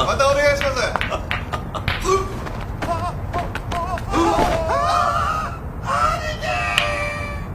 またお願いします。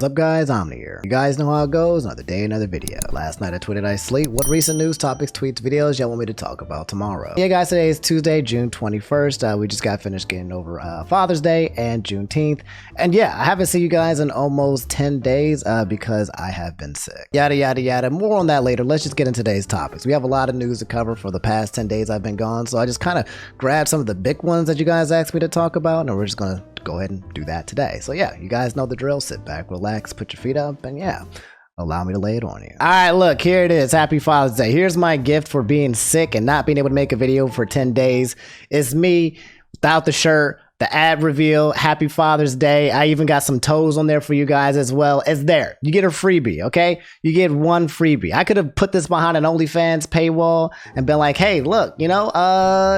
What's up guys, Omni here. You guys know how it goes, another day, another video. Last night I tweeted I sleep. What recent news, topics, tweets, videos y'all want me to talk about tomorrow? Yeah guys, today is Tuesday, June 21st. We just got finished getting over Father's Day and Juneteenth. And yeah, I haven't seen you guys in almost 10 days because I have been sick. Yada yada yada, more on that later. Let's just get into today's topics. We have a lot of news to cover for the past 10 days I've been gone, so I just kind of grabbed some of the big ones that you guys asked me to talk about, and we're just gonna go ahead and do that today. So yeah, you guys know the drill. Sit back, relax, put your feet up, and yeah, allow me to lay it on you. All right, look, here it is. Happy Father's Day. Here's my gift for being sick and not being able to make a video for 10 days. It's me without the shirt, the ad reveal. Happy Father's Day. I even got some toes on there for you guys as well. It's there. You get a freebie, okay? You get one freebie. I could have put this behind an OnlyFans paywall and been like, hey, look, you know,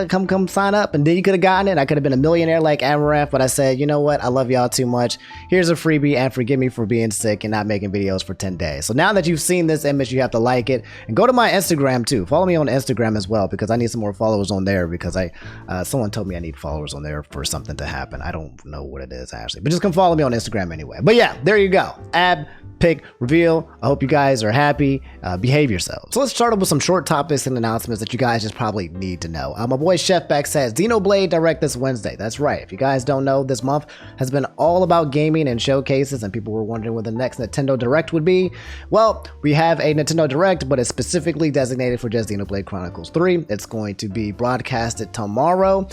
come sign up. And then you could have gotten it. I could have been a millionaire like Amaranth, but I said, you know what? I love y'all too much. Here's a freebie, and forgive me for being sick and not making videos for 10 days. So now that you've seen this image, you have to like it. And go to my Instagram too. Follow me on Instagram as well, because I need some more followers on there, because someone told me I need followers on there for something to happen. I don't know what it is actually, but just come follow me on Instagram anyway. But yeah, there you go. Ab, pick, reveal. I hope you guys are happy. Behave yourselves. So let's start off with some short topics and announcements that you guys just probably need to know. My boy Chef Beck says Xenoblade Direct this Wednesday. That's right. If you guys don't know, this month has been all about gaming and showcases, and people were wondering what the next Nintendo Direct would be. Well, we have a Nintendo Direct, but it's specifically designated for just Xenoblade Chronicles 3. It's going to be broadcasted tomorrow.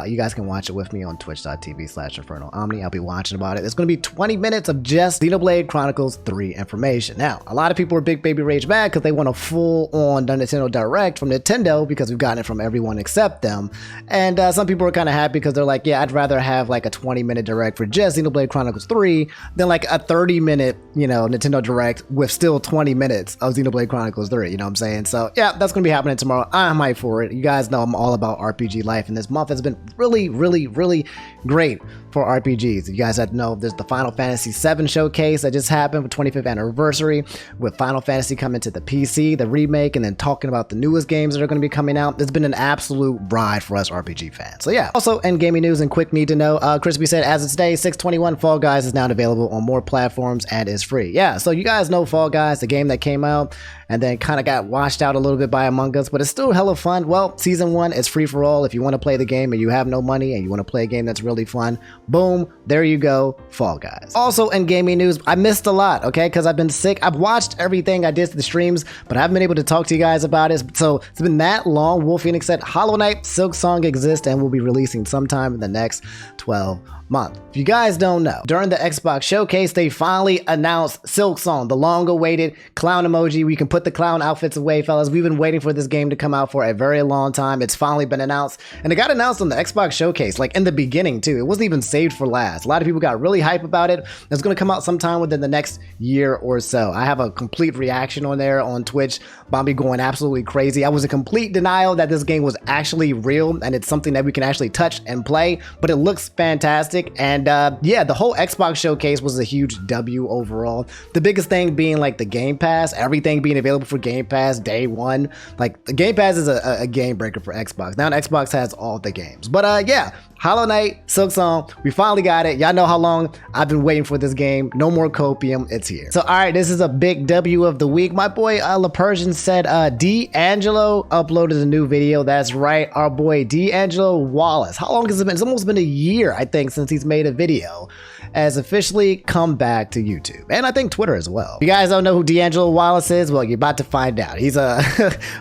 You guys can watch it with me on twitch.tv/InfernoOmni. I'll be watching about it. It's going to be 20 minutes of just Xenoblade Chronicles 3 information. Now, a lot of people are big baby rage mad because they want a full-on Nintendo Direct from Nintendo, because we've gotten it from everyone except them. And some people are kind of happy because they're like, yeah, I'd rather have like a 20-minute Direct for just Xenoblade Chronicles 3 than like a 30-minute, you know, Nintendo Direct with still 20 minutes of Xenoblade Chronicles 3. You know what I'm saying? So yeah, that's going to be happening tomorrow. I'm hyped for it. You guys know I'm all about RPG life, and this month has been really, really, really great for RPGs. You guys have to know there's the Final Fantasy VII showcase that just happened for 25th anniversary, with Final Fantasy coming to the PC, the remake, and then talking about the newest games that are going to be coming out. It's been an absolute ride for us RPG fans. So yeah. Also, in gaming news and quick need to know, Crispy said as of today, 6/21, Fall Guys is now available on more platforms and is free. Yeah, so you guys know Fall Guys, the game that came out and then kind of got washed out a little bit by Among Us, but it's still hella fun. Well, season 1 is free for all. If you want to play the game and you have no money and you want to play a game that's really fun, boom, there you go, Fall Guys. Also in gaming news, I missed a lot, okay, because I've been sick. I've watched everything I did to the streams, but I haven't been able to talk to you guys about it. So it's been that long. Wolf Phoenix said Hollow Knight Silk Song exists and will be releasing sometime in the next 12 months. If you guys don't know, during the Xbox showcase, they finally announced Silk Song, the long-awaited clown emoji. We can put the clown outfits away, fellas. We've been waiting for this game to come out for a very long time. It's finally been announced, and it got announced on the Xbox showcase, like in the beginning too. It wasn't even saved for last. A lot of people got really hype about it. It's going to come out sometime within the next year or so. I have a complete reaction on there on Twitch. Bobby going absolutely crazy. I was in complete denial that this game was actually real and it's something that we can actually touch and play, but it looks fantastic. And yeah, the whole Xbox showcase was a huge W overall. The biggest thing being like the Game Pass, everything being available for Game Pass day one. Like the Game Pass is a game breaker for Xbox. Now Xbox has all the games. But yeah, Hollow Knight, Silk Song, we finally got it. Y'all know how long I've been waiting for this game. No more copium, it's here. So all right, this is a big W of the week. My boy LaPersian said D'Angelo uploaded a new video. That's right, our boy D'Angelo Wallace. How long has it been? It's almost been a year, I think, since he's made a video. Has officially come back to YouTube, and I think Twitter as well. If you guys don't know who D'Angelo Wallace is, well, you're about to find out. He's a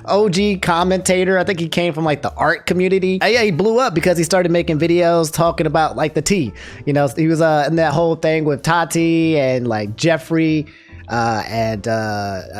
OG commentator. I think he came from like the art community. Yeah, he blew up because he started making videos talking about like the tea. You know, he was in that whole thing with Tati and like Jeffrey and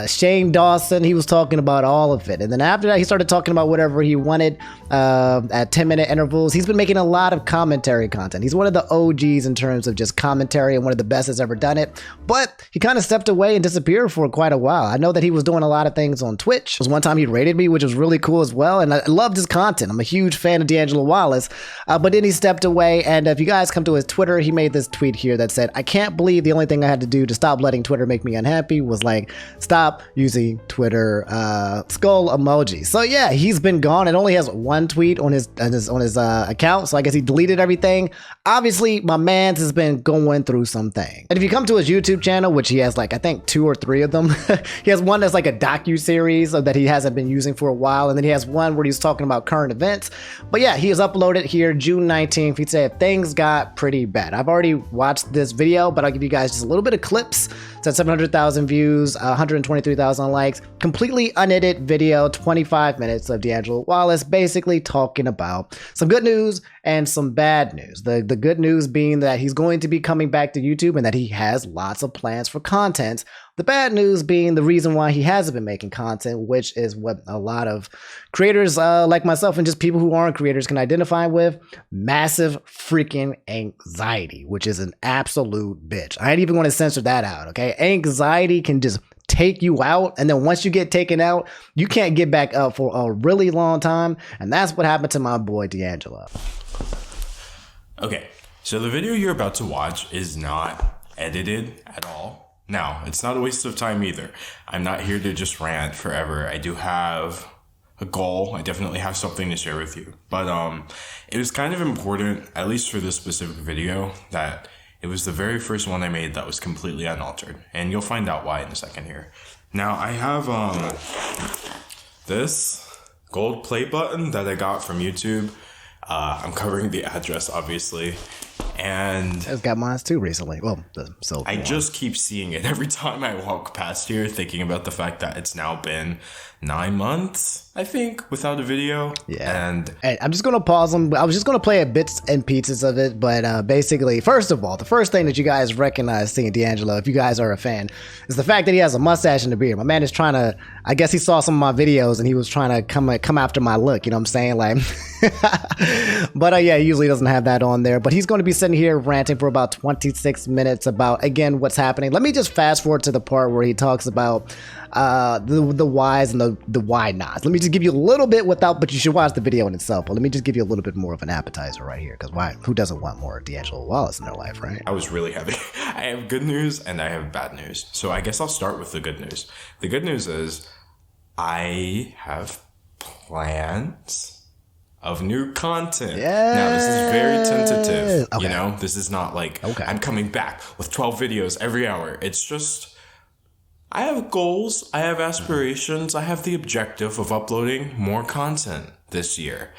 Shane Dawson. He was talking about all of it, and then after that he started talking about whatever he wanted at 10-minute intervals. He's been making a lot of commentary content. He's one of the OGs in terms of just commentary and one of the best that's ever done it, but he kind of stepped away and disappeared for quite a while. I know that he was doing a lot of things on Twitch. There was one time he rated me, which was really cool as well, and I loved his content. I'm a huge fan of D'Angelo Wallace, but then he stepped away, and if you guys come to his Twitter, he made this tweet here that said, "I can't believe the only thing I had to do to stop letting Twitter make me me unhappy was like, stop using Twitter skull emoji. So yeah, he's been gone. It only has one tweet on his account, so I guess he deleted everything. Obviously, my man's has been going through something. And if you come to his YouTube channel, which he has like I think 2 or 3 of them, he has one that's like a docu-series that he hasn't been using for a while, and then he has one where he's talking about current events. But yeah, he has uploaded here June 19th. He said things got pretty bad. I've already watched this video, but I'll give you guys just a little bit of clips. It's at 700,000 views, 123,000 likes, completely unedited video, 25 minutes of D'Angelo Wallace basically talking about some good news and some bad news. The good news being that he's going to be coming back to YouTube and that he has lots of plans for content. The bad news being the reason why he hasn't been making content, which is what a lot of creators like myself and just people who aren't creators can identify with: massive freaking anxiety, which is an absolute bitch. I ain't even going to censor that out, okay? Anxiety can just take you out, and then once you get taken out, you can't get back up for a really long time, and that's what happened to my boy D'Angelo. Okay, so the video you're about to watch is not edited at all. Now, it's not a waste of time either. I'm not here to just rant forever. I do have a goal. I definitely have something to share with you. But it was kind of important, at least for this specific video, that it was the very first one I made that was completely unaltered. And you'll find out why in a second here. Now, I have this gold play button that I got from YouTube. I'm covering the address, obviously. And I've got mine too recently. Well, I just keep seeing it every time I walk past here, thinking about the fact that it's now been 9 months, I think, without a video. Yeah. And hey, I'm just going to pause them. I was just going to play bits and pieces of it. But basically, first of all, the first thing that you guys recognize seeing D'Angelo, if you guys are a fan, is the fact that he has a mustache and a beard. My man is trying to, I guess he saw some of my videos and he was trying to come after my look. You know what I'm saying? Like, but yeah, he usually doesn't have that on there. But he's going to be sitting here ranting for about 26 minutes about, again, what's happening. Let me just fast forward to the part where he talks about the whys and the why nots. Let me just give you a little bit but you should watch the video in itself. But let me just give you a little bit more of an appetizer right here, because who doesn't want more D'Angelo Wallace in their life, right? I was really heavy. I have good news and I have bad news. So I guess I'll start with the good news. The good news is I have plans of new content. Yeah. Now, this is very tentative. Okay. You know, this is not like I'm coming back with 12 videos every hour. It's just, I have goals, I have aspirations, I have the objective of uploading more content this year.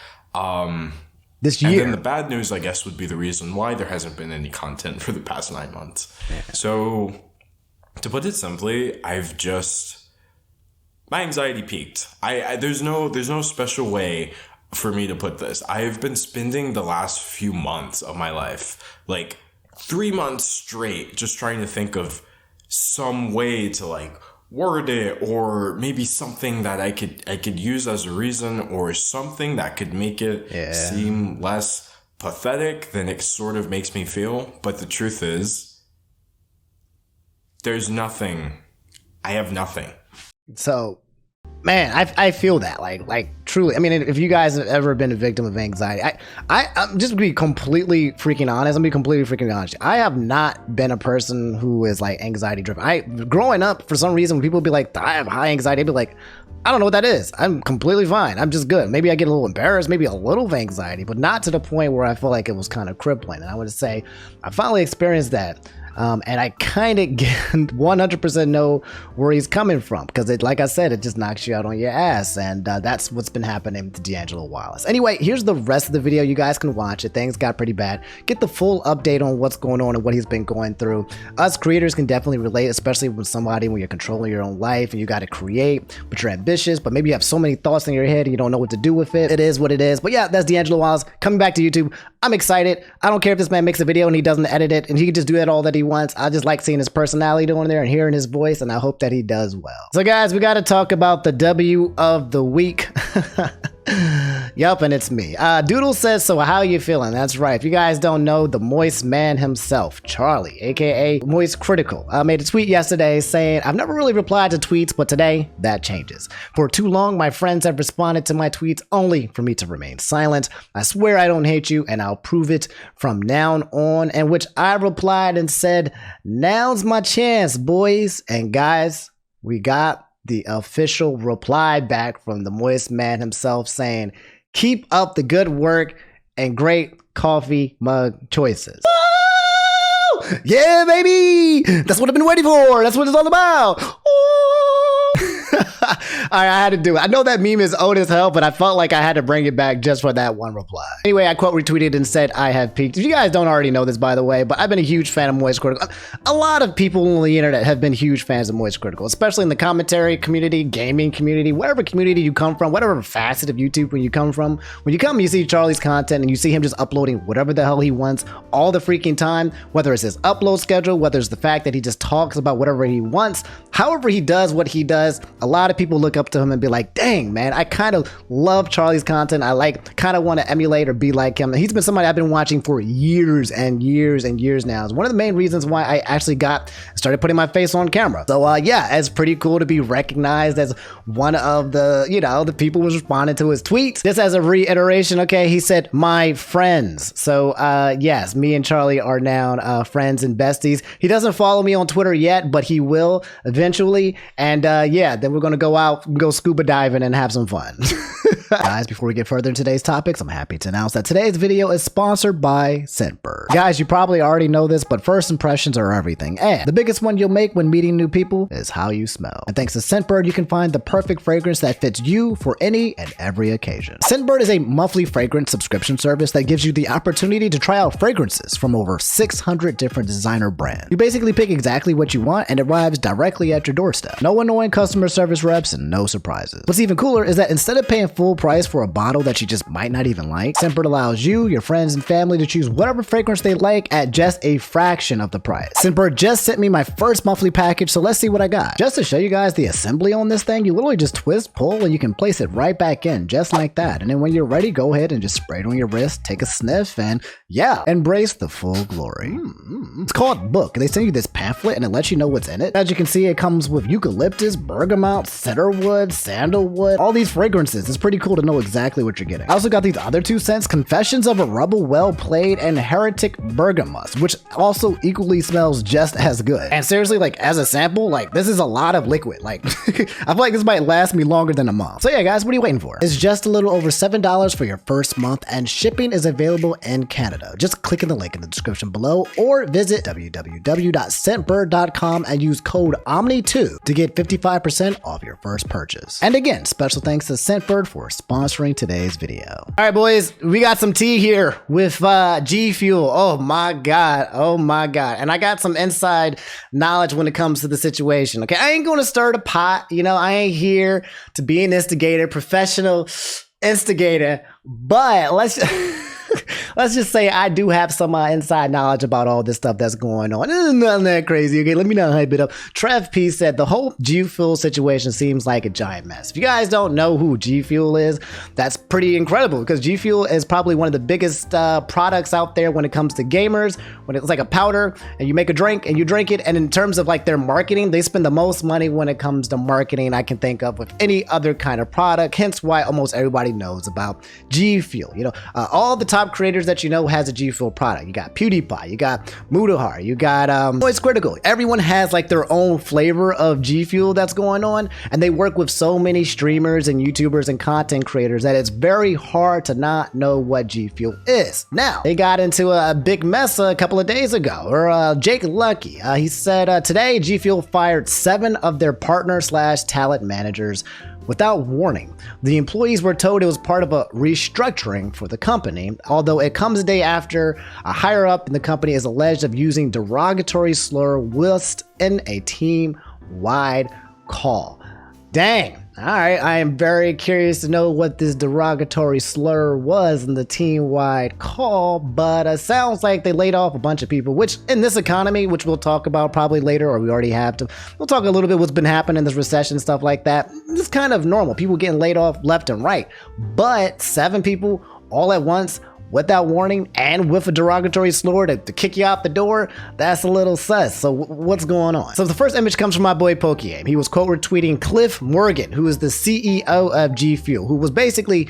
This year? And then the bad news, I guess, would be the reason why there hasn't been any content for the past 9 months. Yeah. So, to put it simply, my anxiety peaked. There's no special way for me to put this. I have been spending the last few months of my life, like 3 months straight, just trying to think of some way to like word it, or maybe something that I could use as a reason, or something that could make it seem less pathetic than it sort of makes me feel. But the truth is, there's nothing. I have nothing. So, man, I feel that, like truly. I mean, if you guys have ever been a victim of anxiety, I'm just gonna be completely freaking honest. I'm gonna be completely freaking honest. I have not been a person who is like anxiety driven. Growing up, for some reason, when people be like, I have high anxiety, I'd be like, I don't know what that is. I'm completely fine. I'm just good. Maybe I get a little embarrassed, maybe a little of anxiety, but not to the point where I feel like it was kind of crippling. And I would say I finally experienced that. And I kind of 100% know where he's coming from, because like I said, it just knocks you out on your ass, and that's what's been happening to D'Angelo Wallace. Anyway, here's the rest of the video. You guys can watch it. Things got pretty bad. Get the full update on what's going on and what he's been going through. Us creators can definitely relate, especially with somebody when you're controlling your own life and you got to create, but you're ambitious, but maybe you have so many thoughts in your head and you don't know what to do with it. It is what it is. But yeah, that's D'Angelo Wallace coming back to YouTube. I'm excited. I don't care if this man makes a video and he doesn't edit it and he can just do that all that he wants. I just like seeing his personality on there and hearing his voice, and I hope that he does well. So guys, we got to talk about the W of the week. Yup, and it's me. Doodle says, so how you feeling? That's right. If you guys don't know, the moist man himself, Charlie, aka MoistCritikal, made a tweet yesterday saying, I've never really replied to tweets, but today that changes. For too long, my friends have responded to my tweets only for me to remain silent. I swear I don't hate you, and I'll prove it from now on. And which I replied and said, now's my chance, boys. And guys, we got the official reply back from the moist man himself saying, keep up the good work and great coffee mug choices. Woo! Yeah, baby! That's what I've been waiting for. That's what it's all about. I had to do it. I know that meme is old as hell, but I felt like I had to bring it back just for that one reply. Anyway, I quote retweeted and said, I have peaked. If you guys don't already know this, by the way, but I've been a huge fan of MoistCritikal. A lot of people on the internet have been huge fans of MoistCritikal, especially in the commentary community, gaming community, whatever community you come from, whatever facet of YouTube when you come from. When you come, you see Charlie's content and you see him just uploading whatever the hell he wants all the freaking time, whether it's his upload schedule, whether it's the fact that he just talks about whatever he wants, however he does what he does. A lot of people look up to him and be like, dang, man, I kind of love Charlie's content. I kind of want to emulate or be like him. And he's been somebody I've been watching for years and years and years now. It's one of the main reasons why I actually started putting my face on camera. So yeah, it's pretty cool to be recognized as one of the, the people who was responding to his tweets. Just as a reiteration, okay, he said, my friends. So yes, me and Charlie are now friends and besties. He doesn't follow me on Twitter yet, but he will eventually. And yeah, then we're going to go out, go scuba diving and have some fun. Guys, before we get further in today's topics, I'm happy to announce that today's video is sponsored by Scentbird. Guys, you probably already know this, but first impressions are everything. And the biggest one you'll make when meeting new people is how you smell. And thanks to Scentbird, you can find the perfect fragrance that fits you for any and every occasion. Scentbird is a monthly fragrance subscription service that gives you the opportunity to try out fragrances from over 600 different designer brands. You basically pick exactly what you want and it arrives directly at your doorstep. No annoying customer service reps and no surprises. What's even cooler is that instead of paying full price for a bottle that you just might not even like, Scentbird allows you, your friends, and family to choose whatever fragrance they like at just a fraction of the price. Scentbird just sent me my first monthly package, so let's see what I got. Just to show you guys the assembly on this thing, you literally just twist, pull, and you can place it right back in, just like that. And then when you're ready, go ahead and just spray it on your wrist, take a sniff, and yeah, embrace the full glory. It's called Book. They send you this pamphlet and it lets you know what's in it. As you can see, it comes with eucalyptus, bergamot, cedarwood, sandalwood, all these fragrances. It's pretty cool to know exactly what you're getting. I also got these other two scents, Confessions of a Rebel Well Played and Heretic Bergamot, which also equally smells just as good. And seriously, like as a sample, like this is a lot of liquid. Like I feel like this might last me longer than a month. So yeah, guys, what are you waiting for? It's just a little over $7 for your first month and shipping is available in Canada. Just click in the link in the description below or visit www.scentbird.com and use code OMNI2 to get 55% off your first purchase. And again, special thanks to Scentbird for sponsoring today's video. All right, boys, we got some tea here with GFuel. Oh my God. Oh my God. And I got some inside knowledge when it comes to the situation. Okay, I ain't gonna stir the pot. I ain't here to be an instigator, professional instigator, but let's just say I do have some inside knowledge about all this stuff that's going on. It's nothing that crazy. Okay, let me not hype it up. Trev P said the whole GFuel situation seems like a giant mess. If you guys don't know who GFuel is, that's pretty incredible because GFuel is probably one of the biggest products out there when it comes to gamers. When it's like a powder and you make a drink and you drink it. And in terms of like their marketing, they spend the most money when it comes to marketing I can think of with any other kind of product. Hence why almost everybody knows about GFuel. All the top creators that has a GFuel product. You got PewDiePie, you got Mudahar, you got MoistCritikal. Everyone has like their own flavor of GFuel that's going on, and they work with so many streamers and YouTubers and content creators that it's very hard to not know what GFuel is. Now, they got into a big mess a couple of days ago, or Jake Lucky. He said today GFuel fired 7 of their partner/talent managers without warning. The employees were told it was part of a restructuring for the company, although it comes a day after a higher up in the company is alleged of using derogatory slur whilst in a team-wide call. Dang. All right, I am very curious to know what this derogatory slur was in the team-wide call, but it sounds like they laid off a bunch of people, which in this economy, which we'll talk about probably later, or we already have to, we'll talk a little bit what's been happening in this recession, stuff like that. It's kind of normal, people getting laid off left and right, but 7 people all at once, without warning and with a derogatory slur to kick you out the door, that's a little sus. So what's going on? So the first image comes from my boy Pokeaim. He was quote retweeting Cliff Morgan, who is the CEO of GFuel, who was basically,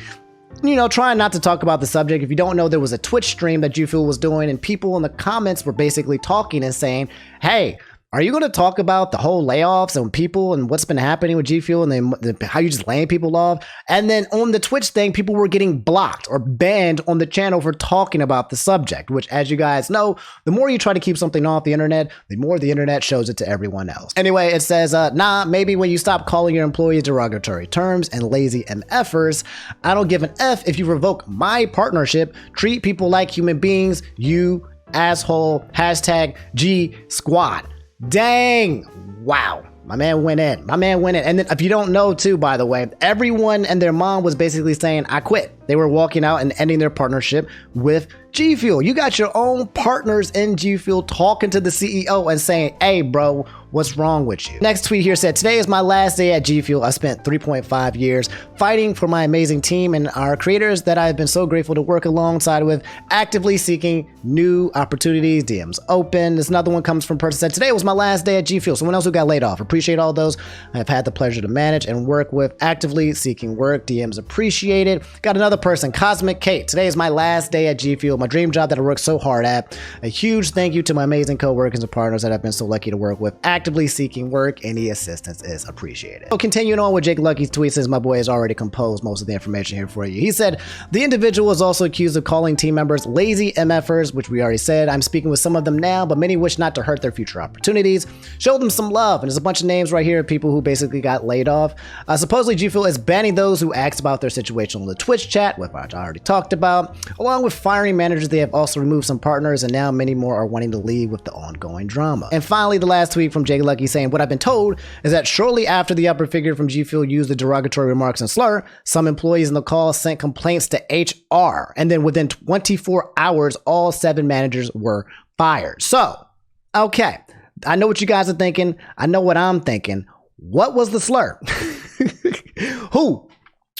you know, trying not to talk about the subject. If you don't know, there was a Twitch stream that GFuel was doing, and people in the comments were basically talking and saying, hey, are you going to talk about the whole layoffs and people and what's been happening with GFuel and then how you just laying people off? And then on the Twitch thing, people were getting blocked or banned on the channel for talking about the subject, which, as you guys know, the more you try to keep something off the internet, the more the internet shows it to everyone else. Anyway, it says, nah, maybe when you stop calling your employees derogatory terms and lazy MFers, I don't give an F if you revoke my partnership, treat people like human beings, you asshole, hashtag G Squad. Dang. Wow. My man went in. And then if you don't know too, by the way, everyone and their mom was basically saying, I quit. They were walking out and ending their partnership with GFuel. You got your own partners in GFuel talking to the CEO and saying, hey, bro, what's wrong with you? Next tweet here said, today is my last day at GFuel. I spent 3.5 years fighting for my amazing team and our creators that I've been so grateful to work alongside with, actively seeking new opportunities. DMs open. This another one comes from person said, today was my last day at GFuel. Someone else who got laid off. Appreciate all those I've had the pleasure to manage and work with, actively seeking work. DMs appreciated. Got another person, Cosmic Kate. Today is my last day at GFuel, my dream job that I worked so hard at. A huge thank you to my amazing co-workers and partners that I've been so lucky to work with. Actively seeking work. Any assistance is appreciated. So continuing on with Jake Lucky's tweet, says my boy has already composed most of the information here for you. He said, the individual is also accused of calling team members lazy MFers, which we already said. I'm speaking with some of them now, but many wish not to hurt their future opportunities. Show them some love. And there's a bunch of names right here of people who basically got laid off. Supposedly GFuel is banning those who asked about their situation on the Twitch chat, which I already talked about. Along with firing managers, they have also removed some partners, and now many more are wanting to leave with the ongoing drama. And finally, the last tweet from Jake Lucky saying, what I've been told is that shortly after the upper figure from GFuel used the derogatory remarks and slur, some employees in the call sent complaints to HR, and then within 24 hours, all 7 managers were fired. So, okay, I know what you guys are thinking. I know what I'm thinking. What was the slur?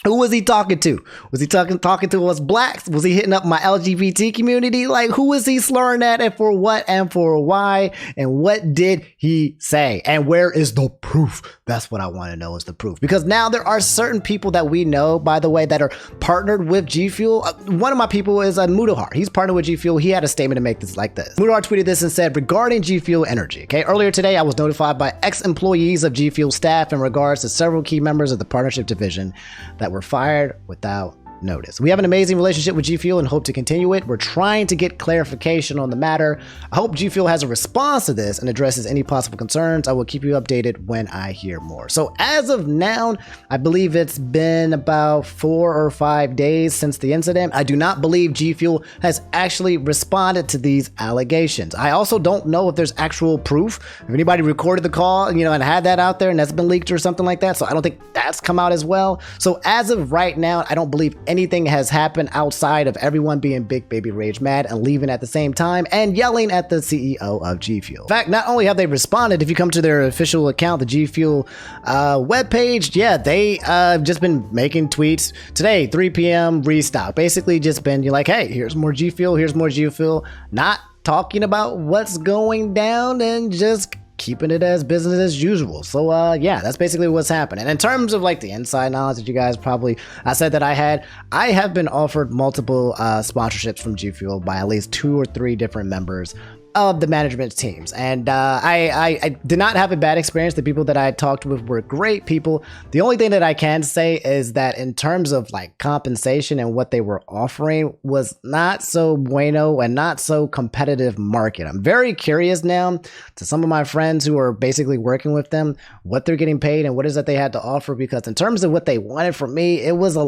Who was he talking to? Was he talking to us blacks? Was he hitting up my LGBT community? Like, who was he slurring at, and for what and for why? And what did he say? And where is the proof? That's what I want to know, is the proof. Because now there are certain people that we know, by the way, that are partnered with GFuel. One of my people is Mudahar. He's partnered with GFuel. He had a statement to make this like this. Mudahar tweeted this and said, regarding GFuel Energy, okay, earlier today I was notified by ex-employees of GFuel staff in regards to several key members of the partnership division that were fired without notice. We have an amazing relationship with GFuel and hope to continue it. We're trying to get clarification on the matter. I hope GFuel has a response to this and addresses any possible concerns. I will keep you updated when I hear more. So as of now, I believe it's been about 4 or 5 days since the incident. I do not believe GFuel has actually responded to these allegations. I also don't know if there's actual proof. If anybody recorded the call, and had that out there and that's been leaked or something like that. So I don't think that's come out as well. So as of right now, I don't believe anything has happened outside of everyone being big baby rage mad and leaving at the same time and yelling at the CEO of GFuel. In fact, not only have they responded, if you come to their official account, the GFuel webpage, yeah, they just been making tweets today, 3 p.m. restock. Basically just been, you're like, hey, here's more GFuel, here's more GFuel. Not talking about what's going down and just keeping it as business as usual. So yeah, that's basically what's happening. And in terms of like the inside knowledge that you guys probably said that I have been offered multiple sponsorships from GFuel by at least 2 or 3 different members of the management teams, and I did not have a bad experience. The people that I talked with were great people. The only thing that I can say is that in terms of like compensation and what they were offering was not so bueno and not so competitive market. I'm very curious now to some of my friends who are basically working with them, what they're getting paid and what is that they had to offer, because in terms of what they wanted from me, there was a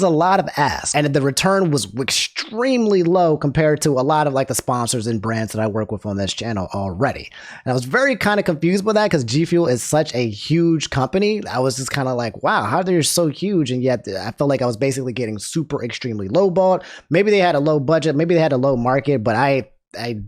lot of ask, and the return was extremely low compared to a lot of like the sponsors and brands that I work work with on this channel already. And I was very kind of confused by that because GFuel is such a huge company. I was just kind of like, wow, how they're so huge, and yet I felt like I was basically getting super extremely lowballed. Maybe they had a low budget, maybe they had a low market, but I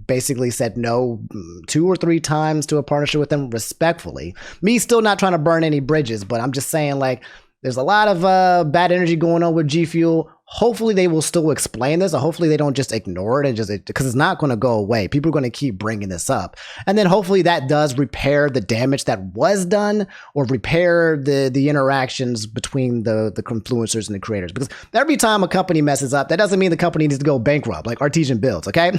basically said no 2 or 3 times to a partnership with them respectfully. Me still not trying to burn any bridges, but I'm just saying, like, there's a lot of bad energy going on with GFuel. Hopefully they will still explain this, or hopefully they don't just ignore it and just, because it's not going to go away. People are going to keep bringing this up. And then hopefully that does repair the damage that was done, or repair the interactions between the influencers and the creators. Because every time a company messes up, that doesn't mean the company needs to go bankrupt, like Artesian Builds, okay?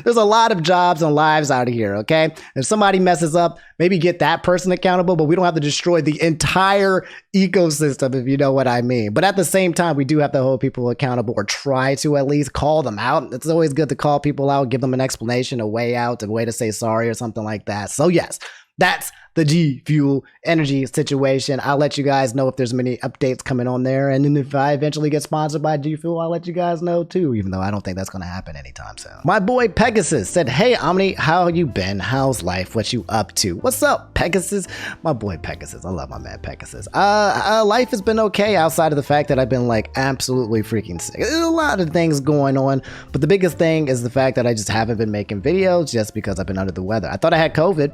There's a lot of jobs and lives out of here, okay? If somebody messes up, maybe get that person accountable, but we don't have to destroy the entire ecosystem, if you know what I mean. But at the same time, we do have to hold people accountable, or try to at least call them out. It's always good to call people out, give them an explanation, a way out, a way to say sorry or something like that. So yes, that's the GFuel energy situation. I'll let you guys know if there's many updates coming on there. And then if I eventually get sponsored by GFuel, I'll let you guys know too, even though I don't think that's going to happen anytime soon. My boy Pegasus said, hey Omni, how you been? How's life? What you up to? What's up, Pegasus? My boy Pegasus. I love my man Pegasus. Life has been okay outside of the fact that I've been like absolutely freaking sick. There's a lot of things going on, but the biggest thing is the fact that I just haven't been making videos just because I've been under the weather. I thought I had COVID,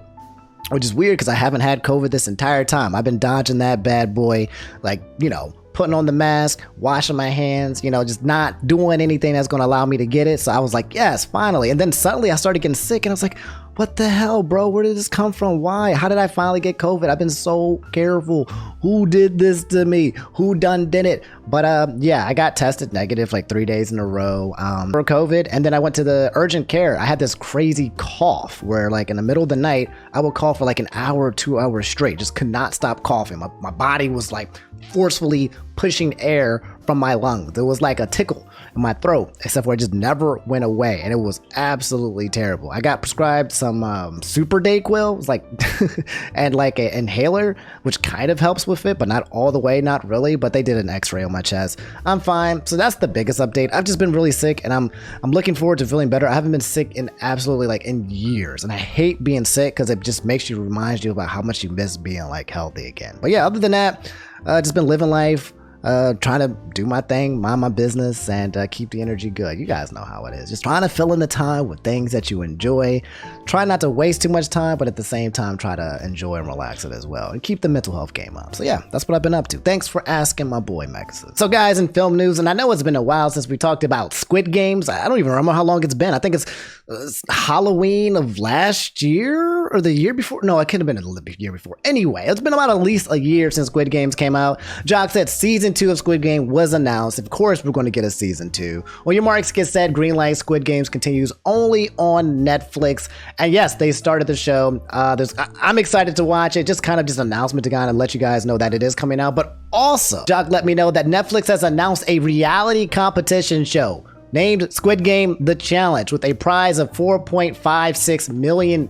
which is weird because I haven't had COVID this entire time. I've been dodging that bad boy, like, you know, putting on the mask, washing my hands, you know, just not doing anything that's going to allow me to get it. So I was like, yes, finally. And then suddenly I started getting sick, and I was like, what the hell, bro? Where did this come from? Why? How did I finally get COVID? I've been so careful. Who did this to me? Who did it? But yeah, I got tested negative like 3 days in a row for COVID. And then I went to the urgent care. I had this crazy cough where, like, in the middle of the night, I would cough for like an hour, 2 hours straight. Just could not stop coughing. My body was like forcefully pushing air from my lungs. There was like a tickle in my throat, except for it just never went away, and it was absolutely terrible. I got prescribed some super Dayquil, it was like and like an inhaler, which kind of helps with it, but not all the way, not really. But they did an x-ray on my chest. I'm fine. So that's the biggest update. I've just been really sick, and I'm looking forward to feeling better. I haven't been sick in absolutely like in years, and I hate being sick because it just reminds you about how much you miss being like healthy again. But yeah, other than that, just been living life, trying to do my thing, mind my business, and keep the energy good. You guys know how it is. Just trying to fill in the time with things that you enjoy. Try not to waste too much time, but at the same time, try to enjoy and relax it as well, and keep the mental health game up. So yeah, that's what I've been up to. Thanks for asking, my boy Maxus. So guys, in film news, and I know it's been a while since we talked about Squid Games. I don't even remember how long it's been. I think it's Halloween of last year or the year before. No, it could have been the year before. Anyway, it's been about at least a year since Squid Games came out. Jock said season 2 of Squid Game was announced. Of course, we're going to get a season 2. Well, your marks get said, greenlight Squid Games continues only on Netflix. And yes, they started the show. I'm excited to watch it. Just an announcement to kind of let you guys know that it is coming out. But also, Jock let me know that Netflix has announced a reality competition show named Squid Game The Challenge with a prize of $4.56 million.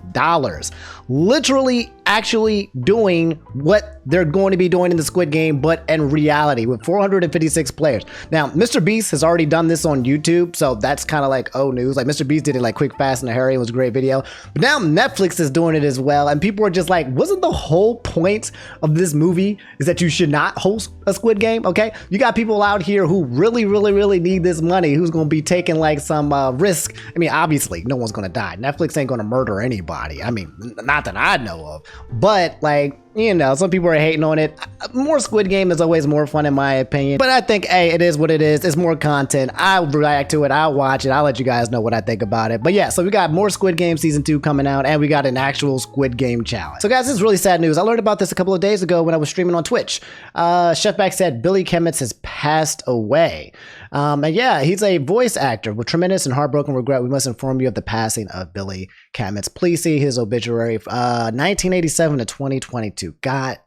Literally actually doing what they're going to be doing in the Squid Game, but in reality with 456 players. Now, Mr. Beast has already done this on YouTube, so that's kind of like news. Like Mr. Beast did it like quick, fast, and a hurry. It was a great video. But now Netflix is doing it as well, and people are just like, wasn't the whole point of this movie is that you should not host a Squid Game? Okay, you got people out here who really, really, really need this money, who's going to be taking like some risk. I mean, obviously, no one's going to die. Netflix ain't going to murder anybody. I mean, not that I know of. But like, you know, some people are hating on it. More Squid Game is always more fun in my opinion. But I think, hey, it is what it is. It's more content. I'll react to it. I'll watch it. I'll let you guys know what I think about it. But yeah, so we got more Squid Game season 2 coming out, and we got an actual Squid Game challenge. So guys, this is really sad news. I learned about this a couple of days ago when I was streaming on Twitch. Chefback said Billy Kametz has passed away. And yeah, he's a voice actor. With tremendous and heartbroken regret, we must inform you of the passing of Billy Kametz. Please see his obituary, 1987 to 2022. God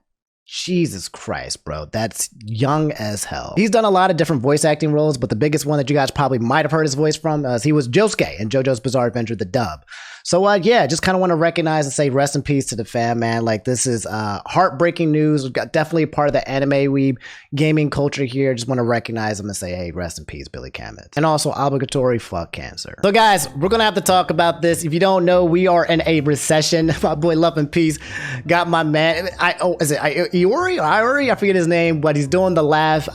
Jesus Christ, bro. That's young as hell. He's done a lot of different voice acting roles, but the biggest one that you guys probably might have heard his voice from is he was Josuke in JoJo's Bizarre Adventure, the dub. So yeah, just kind of want to recognize and say rest in peace to the fam, man. Like, this is heartbreaking news. We've got definitely a part of the anime weeb gaming culture here. Just want to recognize him and say, hey, rest in peace, Billy Kametz. And also obligatory fuck cancer. So guys, we're gonna have to talk about this. If you don't know, we are in a recession. My boy Love and Peace got my man. Is it Iori? I forget his name, but he's doing the laugh.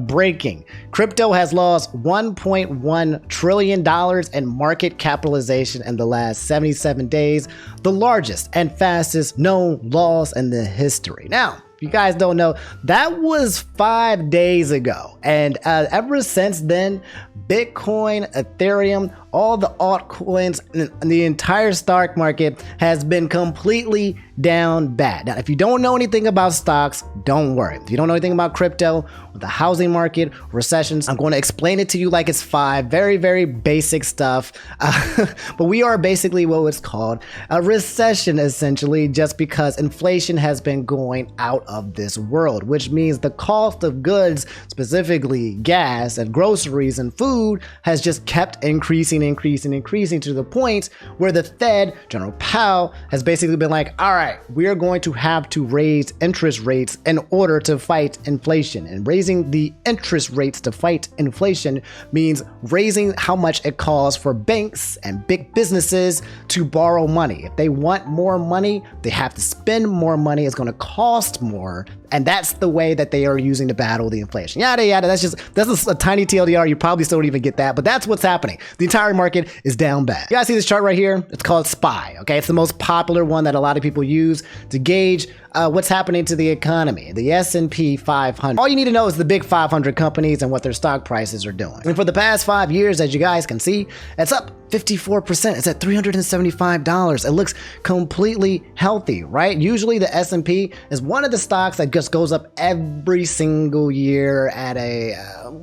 Breaking. Crypto has lost $1.1 trillion in market capitalization in the last 77 days, the largest and fastest known loss in the history. Now, if you guys don't know, that was 5 days ago. And ever since then, Bitcoin, Ethereum, all the altcoins, and the entire stock market has been completely down bad. Now, if you don't know anything about stocks, don't worry. If you don't know anything about crypto, the housing market, recessions, I'm going to explain it to you like it's five very, very basic stuff. But we are basically what it's called a recession, essentially, just because inflation has been going out of this world, which means the cost of goods, specifically gas and groceries and food, has just kept increasing to the point where the Fed, General Powell, has basically been like, all right, we are going to have to raise interest rates in order to fight inflation. And raising the interest rates to fight inflation means raising how much it costs for banks and big businesses to borrow money. If they want more money, they have to spend more money. It's going to cost more. And that's the way that they are using to battle the inflation. Yada, yada. That's a tiny TLDR. You probably still don't even get that, but that's what's happening. The entire market is down bad. You guys see this chart right here? It's called SPY, okay? It's the most popular one that a lot of people use to gauge what's happening to the economy, the S&P 500. All you need to know is the big 500 companies and what their stock prices are doing. And for the past 5 years, as you guys can see, it's up 54%. It's at $375. It looks completely healthy, right? Usually the S&P is one of the stocks that just goes up every single year at a,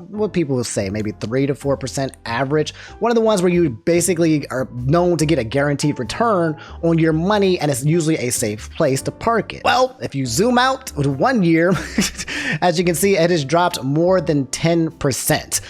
what people will say, maybe 3 to 4% average. One of the ones where you basically are known to get a guaranteed return on your money, and it's usually a safe place to park it. Well, if you zoom out to 1 year, as you can see, it has dropped more than 10%,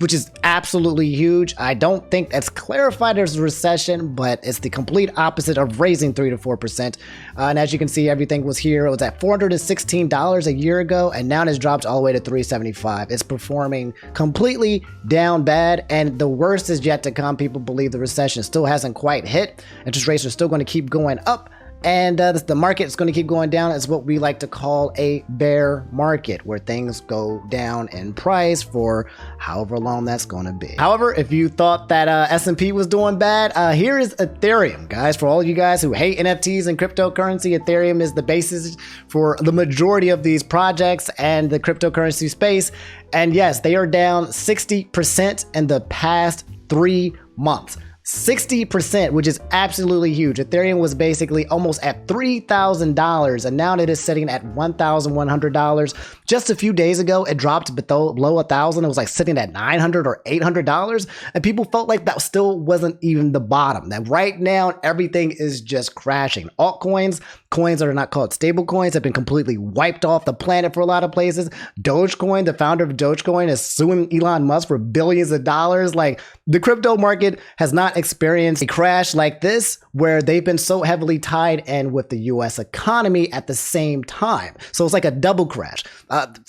which is absolutely huge. I don't think that's clarified as a recession, but it's the complete opposite of raising 3 to 4%. And as you can see, everything was here. It was at $416 a year ago, and now it's dropped all the way to $375. It's performing completely down bad, and the worst is yet to come. People believe the recession still hasn't quite hit. Interest rates are still going to keep going up, and the market is going to keep going down. It's what we like to call a bear market, where things go down in price for however long that's going to be. However, if you thought that S&P was doing bad, here is Ethereum, guys. For all of you guys who hate NFTs and cryptocurrency, Ethereum is the basis for the majority of these projects and the cryptocurrency space. And yes, they are down 60% in the past 3 months. 60%, which is absolutely huge. Ethereum was basically almost at $3,000, and now it is sitting at $1,100. Just a few days ago, it dropped below $1,000. It was like sitting at $900 or $800, and people felt like that still wasn't even the bottom. That right now, everything is just crashing. Altcoins, coins that are not called stable coins, have been completely wiped off the planet for a lot of places. Dogecoin, the founder of Dogecoin, is suing Elon Musk for billions of dollars. Like, the crypto market has not experienced a crash like this, where they've been so heavily tied in with the US economy at the same time. So it's like a double crash.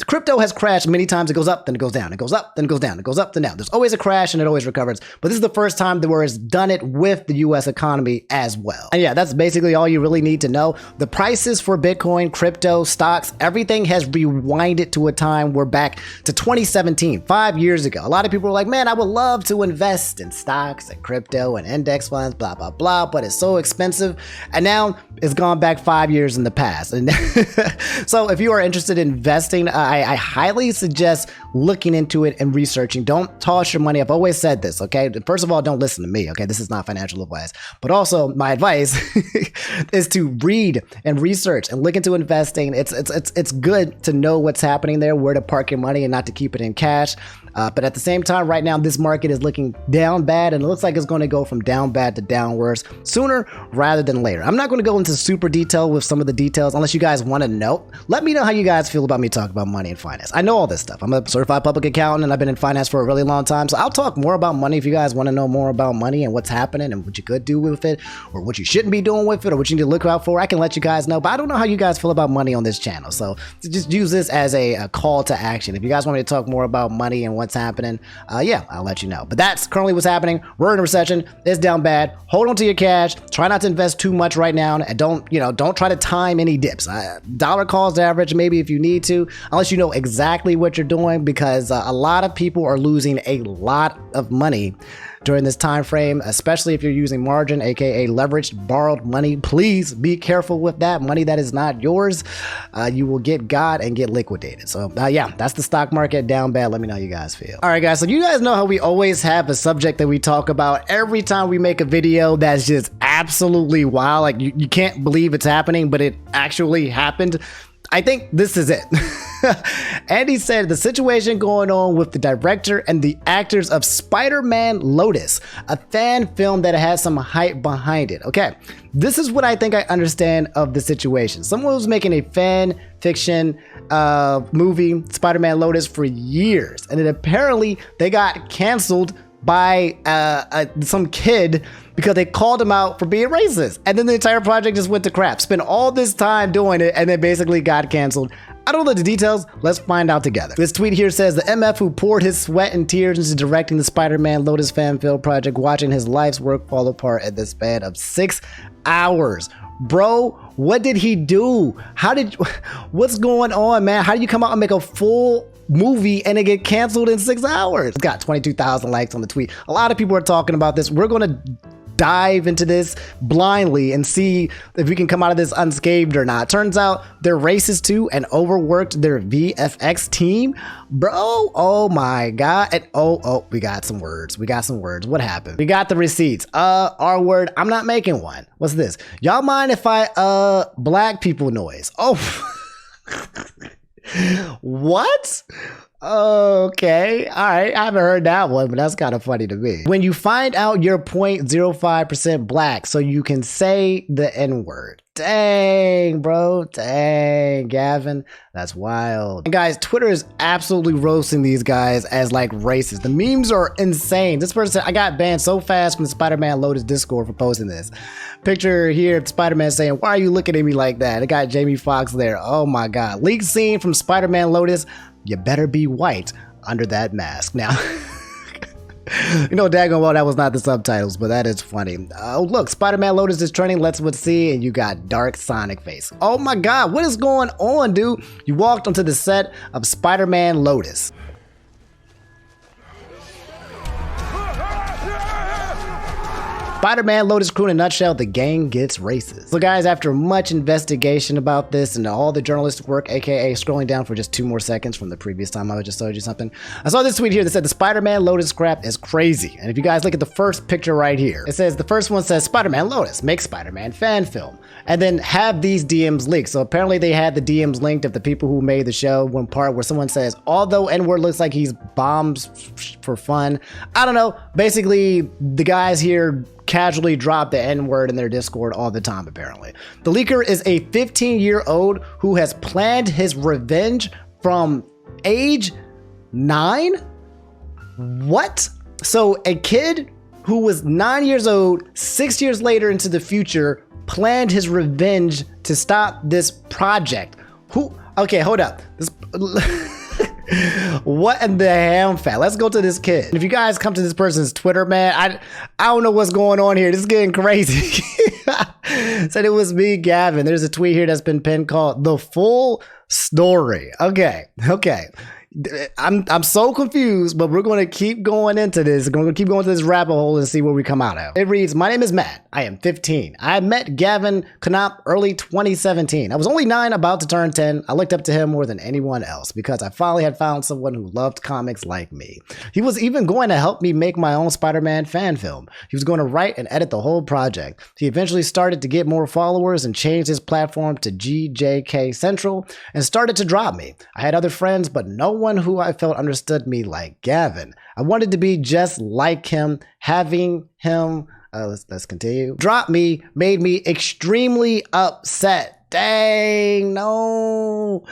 Crypto has crashed many times. It goes up, then it goes down. It goes up, then it goes down. It goes up, then down. There's always a crash, and it always recovers. But this is the first time where it's done it with the US economy as well. And yeah, that's basically all you really need to know. The prices for Bitcoin, crypto, stocks, everything has rewinded to a time we're back to 2017, 5 years ago. A lot of people are like, man, I would love to invest in stocks and crypto and index funds, blah, blah, blah, but it's so expensive. And now it's gone back 5 years in the past. And so if you are interested in investing, I highly suggest looking into it and researching. Don't toss your money. I've always said this, okay? First of all, don't listen to me, okay? This is not financial advice. But also, my advice is to read and research and look into investing. It's good to know what's happening there, where to park your money and not to keep it in cash. But at the same time, right now, this market is looking down bad, and it looks like it's going to go from down bad to down worse sooner rather than later. I'm not going to go into super detail with some of the details unless you guys want to know. Let me know how you guys feel about me talking about money and finance. I know all this stuff. I'm a certified public accountant, and I've been in finance for a really long time, so I'll talk more about money if you guys want to know more about money and what's happening and what you could do with it, or what you shouldn't be doing with it, or what you need to look out for. I can let you guys know, but I don't know how you guys feel about money on this channel, so just use this as a call to action. If you guys want me to talk more about money and what's happening, yeah, I'll let you know. But that's currently what's happening. We're in a recession. It's down bad. Hold on to your cash. Try not to invest too much right now, and don't try to time any dips. Dollar cost average maybe if you need to, unless you know exactly what you're doing, because a lot of people are losing a lot of money during this time frame, especially if you're using margin, aka leveraged borrowed money. Please be careful with that money that is not yours. You will get got and get liquidated. So yeah, that's the stock market down bad. Let me know how you guys feel. All right, guys, so you guys know how we always have a subject that we talk about every time we make a video that's just absolutely wild, like you can't believe it's happening, but it actually happened. I think this is it. Andy said the situation going on with the director and the actors of Spider-Man Lotus, a fan film that has some hype behind it. Okay, this is what I think I understand of the situation. Someone was making a fan fiction movie, Spider-Man Lotus, for years, and then apparently they got canceled by some kid because they called him out for being racist, and then the entire project just went to crap. Spent all this time doing it and then basically got canceled. I don't know the details. Let's find out together. This tweet here says the MF who poured his sweat and tears into directing the Spider-Man Lotus fan film project, watching his life's work fall apart at the span of 6 hours. Bro, what did he do? What's going on, man? How do you come out and make a full movie and it get canceled in 6 hours? It's got 22,000 likes on the tweet. A lot of people are talking about this. We're going to dive into this blindly and see if we can come out of this unscathed or not. Turns out they're racist too and overworked their VFX team. Bro, oh my God. And oh, we got some words. What happened? We got the receipts. R word. I'm not making one. What's this? Y'all mind if I black people noise? Oh. What? Okay, all right, I haven't heard that one, but that's kind of funny to me. When you find out you're 0.05% black, so you can say the N-word. Dang, bro, dang, Gavin, that's wild. And guys, Twitter is absolutely roasting these guys as like racist. The memes are insane. This person said, I got banned so fast from the Spider-Man Lotus Discord for posting this. Picture here of Spider-Man saying, why are you looking at me like that? It got Jamie Foxx there. Oh my God. Leaked scene from Spider-Man Lotus. You better be white under that mask. Now, you know, daggone well, that was not the subtitles, but that is funny. Oh, look, Spider-Man Lotus is trending. Let's see. And you got dark Sonic face. Oh my God, what is going on, dude? You walked onto the set of Spider-Man Lotus. Spider-Man Lotus crew in a nutshell, the gang gets racist. So guys, after much investigation about this and all the journalistic work, aka scrolling down for just 2 more seconds from the previous time I just showed you something, I saw this tweet here that said the Spider-Man Lotus crap is crazy. And if you guys look at the first picture right here, it says the first one says Spider-Man Lotus, make Spider-Man fan film, and then have these DMs leaked. So apparently they had the DMs linked of the people who made the show. One part where someone says, although N-word looks like he's bombs for fun. I don't know. Basically, the guys here casually drop the N-word in their Discord all the time, apparently. The leaker is a 15-year-old who has planned his revenge from age 9? What? So a kid who was 9 years old, 6 years later into the future, planned his revenge to stop this project. Who? Okay, hold up. This... What in the ham fat? Let's go to this kid. If you guys come to this person's Twitter, man, I don't know what's going on here. This is getting crazy. Said it was me, Gavin. There's a tweet here that's been pinned called The Full Story. Okay. I'm so confused, but we're going to keep going into this. We're going to keep going to this rabbit hole and see where we come out of. It reads, my name is Matt. I am 15. I met Gavin Knopp early 2017. I was only 9, about to turn 10. I looked up to him more than anyone else because I finally had found someone who loved comics like me. He was even going to help me make my own Spider-Man fan film. He was going to write and edit the whole project. He eventually started to get more followers and changed his platform to GJK Central and started to drop me. I had other friends, but no one who I felt understood me like Gavin. I wanted to be just like him. Having him, let's continue, drop me made me extremely upset. Dang, no.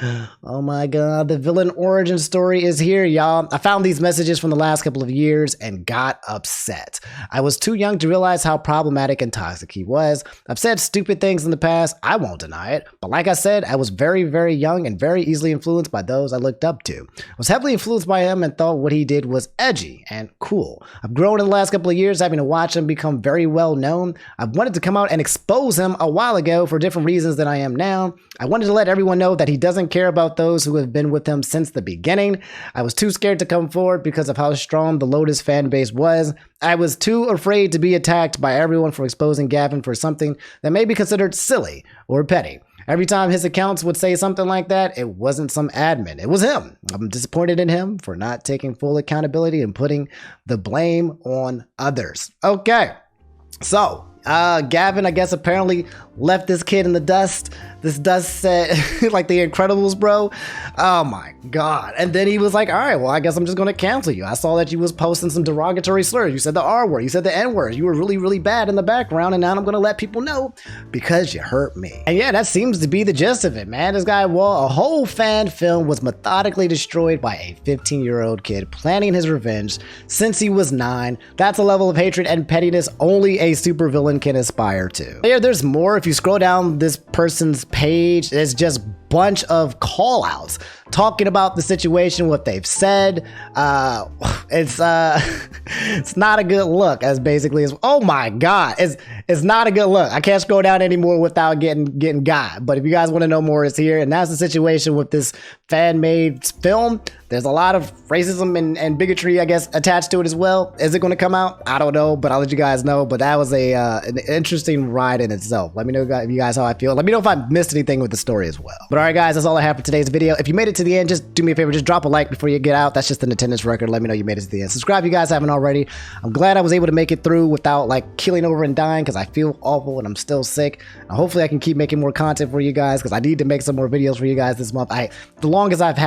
Oh my God, the villain origin story is here, y'all. I found these messages from the last couple of years and got upset. I was too young to realize how problematic and toxic he was. I've said stupid things in the past, I won't deny it, but like I said, I was very, very young and very easily influenced by those I looked up to. I was heavily influenced by him and thought what he did was edgy and cool. I've grown in the last couple of years having to watch him become very well known. I wanted to come out and expose him a while ago for different reasons than I am now. I wanted to let everyone know that he doesn't care about those who have been with him since the beginning. I was too scared to come forward because of how strong the Lotus fan base was. I was too afraid to be attacked by everyone for exposing Gavin for something that may be considered silly or petty. Every time his accounts would say something like that, it wasn't some admin. It was him. I'm disappointed in him for not taking full accountability and putting the blame on others. Okay, so Gavin, I guess, apparently left this kid in the dust. This dust set like the Incredibles, bro. Oh my God. And then he was like, all right, well, I guess I'm just going to cancel you. I saw that you was posting some derogatory slurs. You said the R word. You said the N word. You were really, really bad in the background. And now I'm going to let people know because you hurt me. And yeah, that seems to be the gist of it, man. This guy, well, a whole fan film was methodically destroyed by a 15-year-old kid planning his revenge since he was 9. That's a level of hatred and pettiness only a supervillain can aspire to. Yeah, there's more. If you scroll down this person's page, there's just bunch of call outs talking about the situation, what they've said. It's not a good look, as basically is. Oh my God, it's not a good look. I can't scroll down anymore without getting got. But if you guys want to know more, it's here. And that's the situation with this fan-made film. There's a lot of racism and bigotry, I guess, attached to it as well. Is it going to come out? I don't know, but I'll let you guys know. But that was an interesting ride in itself. Let me know, you guys, how I feel. Let me know if I missed anything with the story as well. But all right, guys, that's all I have for today's video. If you made it to the end, just do me a favor, just drop a like before you get out. That's just an attendance record. Let me know you made it to the end. Subscribe if you guys haven't already. I'm glad I was able to make it through without like keeling over and dying because I feel awful and I'm still sick. And hopefully I can keep making more content for you guys because I need to make some more videos for you guys this month. The longest I've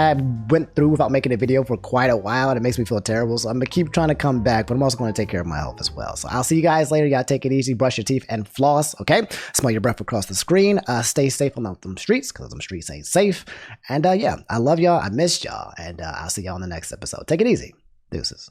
went through without making a video for quite a while and it makes me feel terrible. So I'm gonna keep trying to come back, but I'm also going to take care of my health as well. So I'll see you guys later. Y'all take it easy, brush your teeth and floss, okay? Smell your breath across the screen. Stay safe on them streets because them streets ain't safe. And yeah, I love y'all. I missed y'all. And I'll see y'all in the next episode. Take it easy. Deuces.